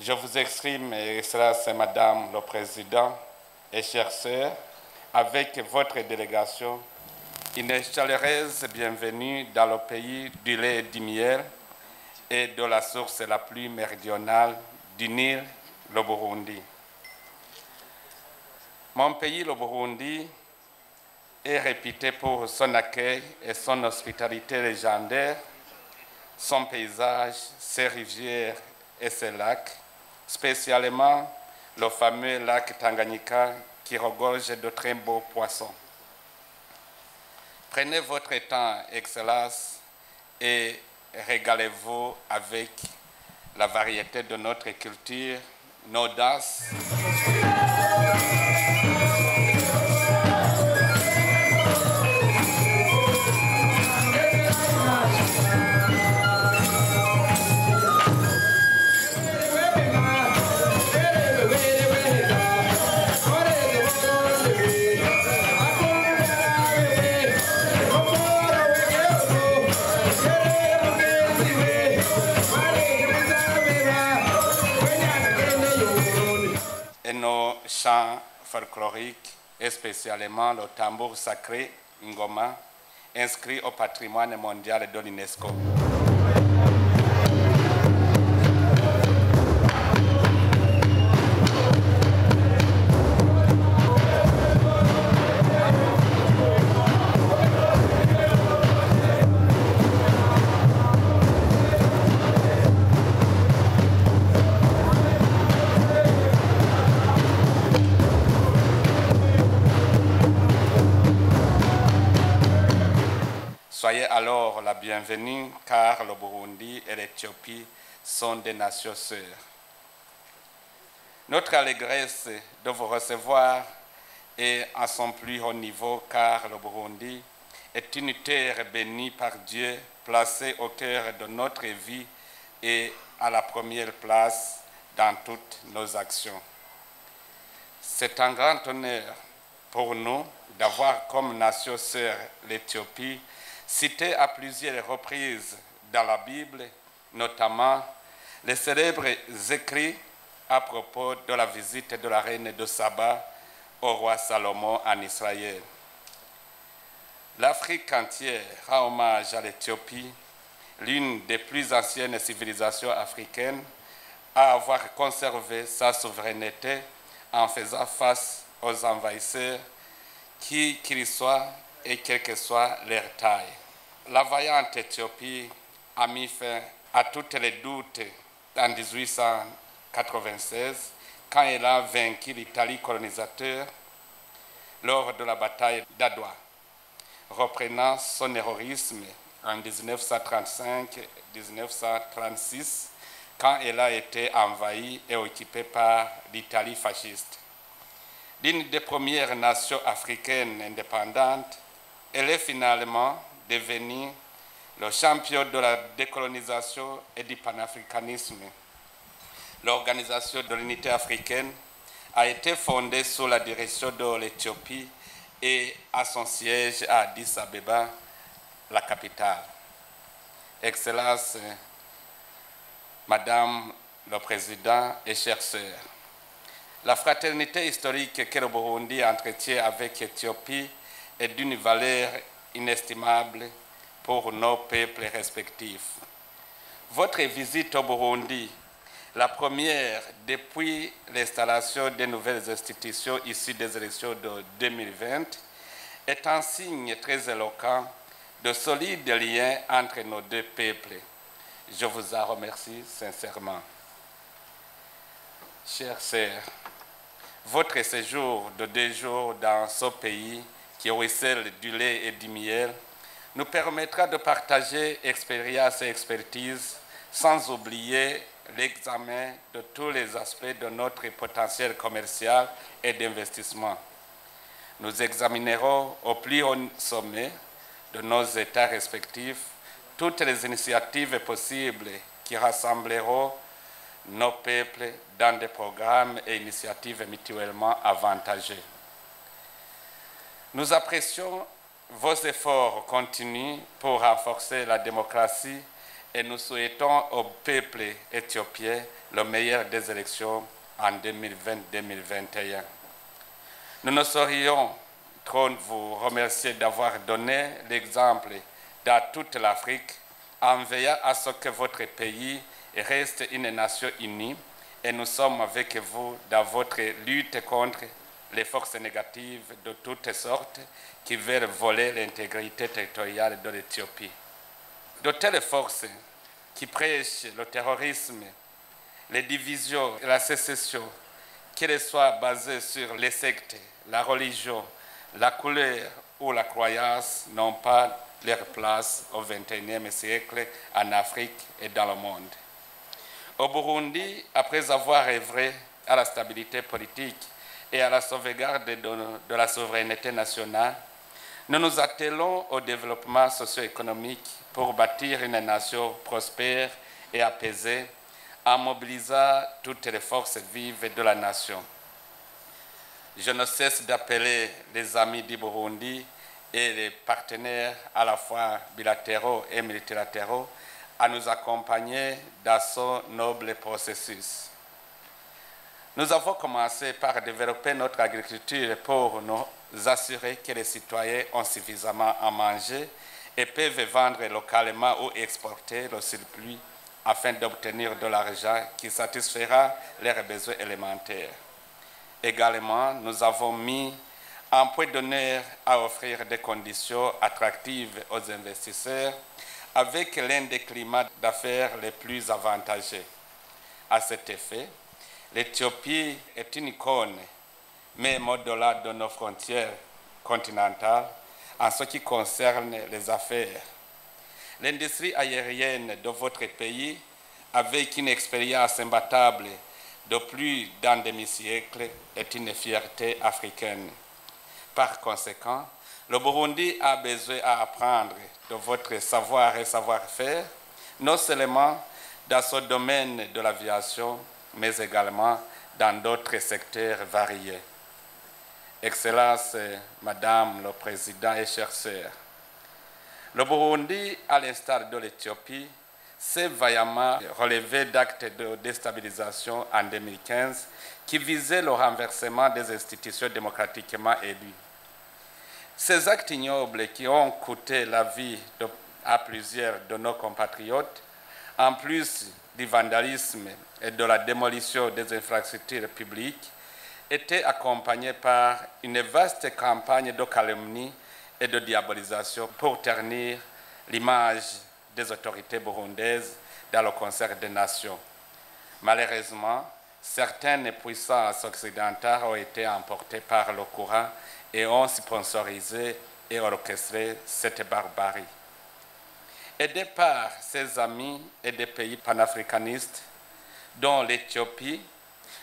Je vous exprime, Excellences Madame le Président et chères sœurs, avec votre délégation, une chaleureuse bienvenue dans le pays du lait et du miel et de la source la plus méridionale du Nil, le Burundi. Mon pays, le Burundi, est réputé pour son accueil et son hospitalité légendaire, son paysage, ses rivières et ses lacs, spécialement le fameux lac Tanganyika qui regorge de très beaux poissons. Prenez votre temps, Excellence, et régalez-vous avec la variété de notre culture, nos danses. Et nos chants folkloriques, et spécialement le tambour sacré Ngoma, inscrit au patrimoine mondial de l'UNESCO. Soyez alors la bienvenue, car le Burundi et l'Éthiopie sont des nations sœurs. Notre allégresse de vous recevoir est à son plus haut niveau, car le Burundi est une terre bénie par Dieu, placée au cœur de notre vie et à la première place dans toutes nos actions. C'est un grand honneur pour nous d'avoir comme nation sœur l'Éthiopie, cité à plusieurs reprises dans la Bible, notamment les célèbres écrits à propos de la visite de la reine de Saba au roi Salomon en Israël. L'Afrique entière rend hommage à l'Éthiopie, l'une des plus anciennes civilisations africaines à avoir conservé sa souveraineté en faisant face aux envahisseurs, qui qu'ils soient et quelle que soit leur taille. La vaillante Éthiopie a mis fin à tous les doutes en 1896, quand elle a vaincu l'Italie colonisateur lors de la bataille d'Adwa, reprenant son héroïsme en 1935-1936, quand elle a été envahie et occupée par l'Italie fasciste. L'une des premières nations africaines indépendantes, elle est finalement devenue le champion de la décolonisation et du panafricanisme. L'Organisation de l'Unité africaine a été fondée sous la direction de l'Éthiopie et a son siège à Addis Abeba, la capitale. Excellences, Madame le Président et chères sœurs, la fraternité historique que le Burundi entretient avec l'Éthiopie est d'une valeur inestimable pour nos peuples respectifs. Votre visite au Burundi, la première depuis l'installation des nouvelles institutions issues des élections de 2020, est un signe très éloquent de solides liens entre nos deux peuples. Je vous en remercie sincèrement. Chers sœurs, votre séjour de 2 jours dans ce pays qui ruisselle du lait et du miel nous permettra de partager expérience et expertise sans oublier l'examen de tous les aspects de notre potentiel commercial et d'investissement. Nous examinerons au plus haut sommet de nos États respectifs toutes les initiatives possibles qui rassembleront nos peuples dans des programmes et initiatives mutuellement avantageux. Nous apprécions vos efforts continus pour renforcer la démocratie et nous souhaitons au peuple éthiopien le meilleur des élections en 2020-2021. Nous ne saurions trop vous remercier d'avoir donné l'exemple dans toute l'Afrique en veillant à ce que votre pays reste une nation unie et nous sommes avec vous dans votre lutte contre les forces négatives de toutes sortes qui veulent voler l'intégrité territoriale de l'Éthiopie. De telles forces qui prêchent le terrorisme, les divisions et la sécession, qu'elles soient basées sur les sectes, la religion, la couleur ou la croyance, n'ont pas leur place au XXIe siècle en Afrique et dans le monde. Au Burundi, après avoir œuvré à la stabilité politique et à la sauvegarde de la souveraineté nationale, nous nous attelons au développement socio-économique pour bâtir une nation prospère et apaisée en mobilisant toutes les forces vives de la nation. Je ne cesse d'appeler les amis du Burundi et les partenaires à la fois bilatéraux et multilatéraux à nous accompagner dans ce noble processus. Nous avons commencé par développer notre agriculture pour nous assurer que les citoyens ont suffisamment à manger et peuvent vendre localement ou exporter le surplus afin d'obtenir de l'argent qui satisfera leurs besoins élémentaires. Également, nous avons mis un point d'honneur à offrir des conditions attractives aux investisseurs avec l'un des climats d'affaires les plus avantageux. À cet effet, l'Éthiopie est une icône, même au-delà de nos frontières continentales, en ce qui concerne les affaires. L'industrie aérienne de votre pays, avec une expérience imbattable de plus d'un demi-siècle, est une fierté africaine. Par conséquent, le Burundi a besoin à apprendre de votre savoir et savoir-faire, non seulement dans ce domaine de l'aviation, mais également dans d'autres secteurs variés. Excellences, Madame le Président et chers sœurs, le Burundi, à l'instar de l'Éthiopie, s'est vaillamment relevé d'actes de déstabilisation en 2015 qui visaient le renversement des institutions démocratiquement élues. Ces actes ignobles qui ont coûté la vie à plusieurs de nos compatriotes, en plus du vandalisme et de la démolition des infrastructures publiques, étaient accompagnés par une vaste campagne de calomnie et de diabolisation pour ternir l'image des autorités burundaises dans le concert des nations. Malheureusement, certaines puissances occidentales ont été emportées par le courant et ont sponsorisé et orchestré cette barbarie. Aidé par ses amis et des pays panafricanistes, dont l'Éthiopie,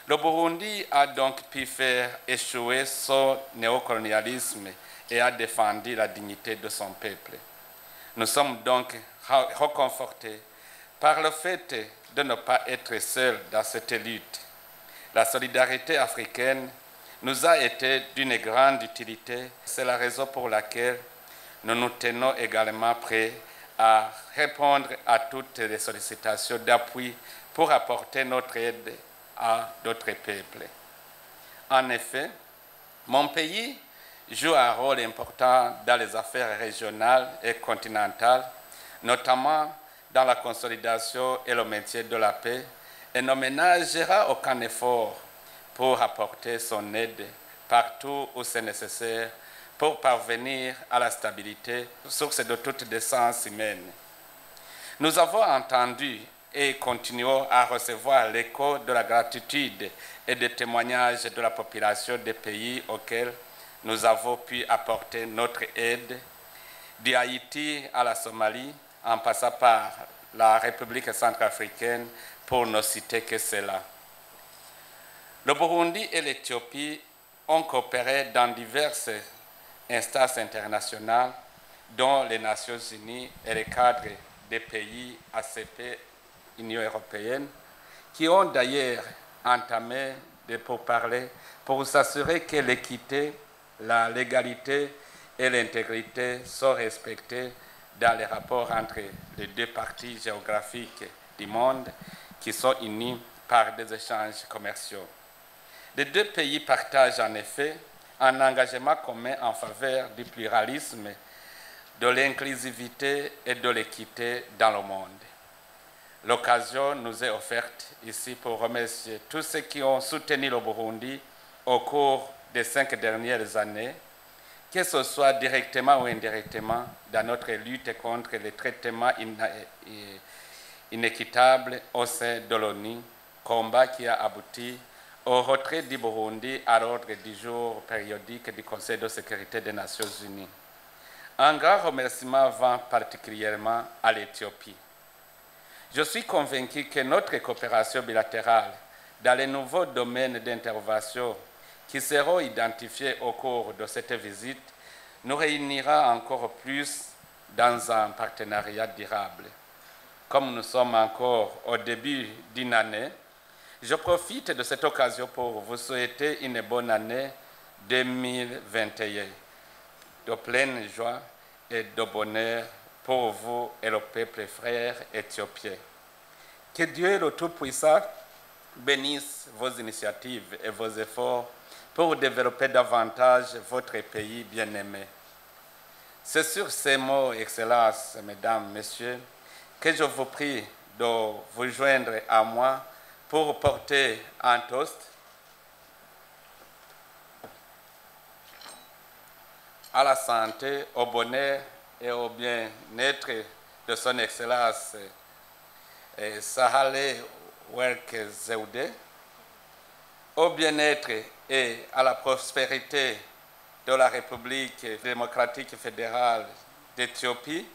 le Burundi a donc pu faire échouer son néocolonialisme et a défendu la dignité de son peuple. Nous sommes donc réconfortés par le fait de ne pas être seuls dans cette lutte. La solidarité africaine nous a été d'une grande utilité. C'est la raison pour laquelle nous nous tenons également prêts à répondre à toutes les sollicitations d'appui pour apporter notre aide à d'autres peuples. En effet, mon pays joue un rôle important dans les affaires régionales et continentales, notamment dans la consolidation et le maintien de la paix, et ne ménagera aucun effort pour apporter son aide partout où c'est nécessaire pour parvenir à la stabilité, source de toute décence humaine. Nous avons entendu et continuons à recevoir l'écho de la gratitude et des témoignages de la population des pays auxquels nous avons pu apporter notre aide, du Haïti à la Somalie, en passant par la République centrafricaine, pour ne citer que cela. Le Burundi et l'Éthiopie ont coopéré dans diverses instances internationales, dont les Nations Unies et les cadres des pays ACP, Union européenne, qui ont d'ailleurs entamé des pourparlers pour s'assurer que l'équité, la légalité et l'intégrité sont respectées dans les rapports entre les deux parties géographiques du monde qui sont unis par des échanges commerciaux. Les deux pays partagent en effet un engagement commun en faveur du pluralisme, de l'inclusivité et de l'équité dans le monde. L'occasion nous est offerte ici pour remercier tous ceux qui ont soutenu le Burundi au cours des 5 dernières années, que ce soit directement ou indirectement dans notre lutte contre les traitements inéquitables au sein de l'ONU, combat qui a abouti au retrait du Burundi à l'ordre du jour périodique du Conseil de sécurité des Nations Unies. Un grand remerciement va particulièrement à l'Éthiopie. Je suis convaincu que notre coopération bilatérale dans les nouveaux domaines d'intervention qui seront identifiés au cours de cette visite nous réunira encore plus dans un partenariat durable. Comme nous sommes encore au début d'une année, je profite de cette occasion pour vous souhaiter une bonne année 2021, de pleine joie et de bonheur pour vous et le peuple frère éthiopien. Que Dieu le Tout-Puissant bénisse vos initiatives et vos efforts pour développer davantage votre pays bien-aimé. C'est sur ces mots, Excellences, Mesdames, Messieurs, que je vous prie de vous joindre à moi pour porter un toast à la santé, au bonheur et au bien-être de son Excellence Sahle Work Zewde, au bien-être et à la prospérité de la République démocratique fédérale d'Éthiopie,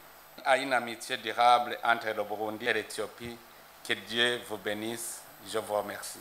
à une amitié durable entre le Burundi et l'Éthiopie. Que Dieu vous bénisse. Je vous remercie.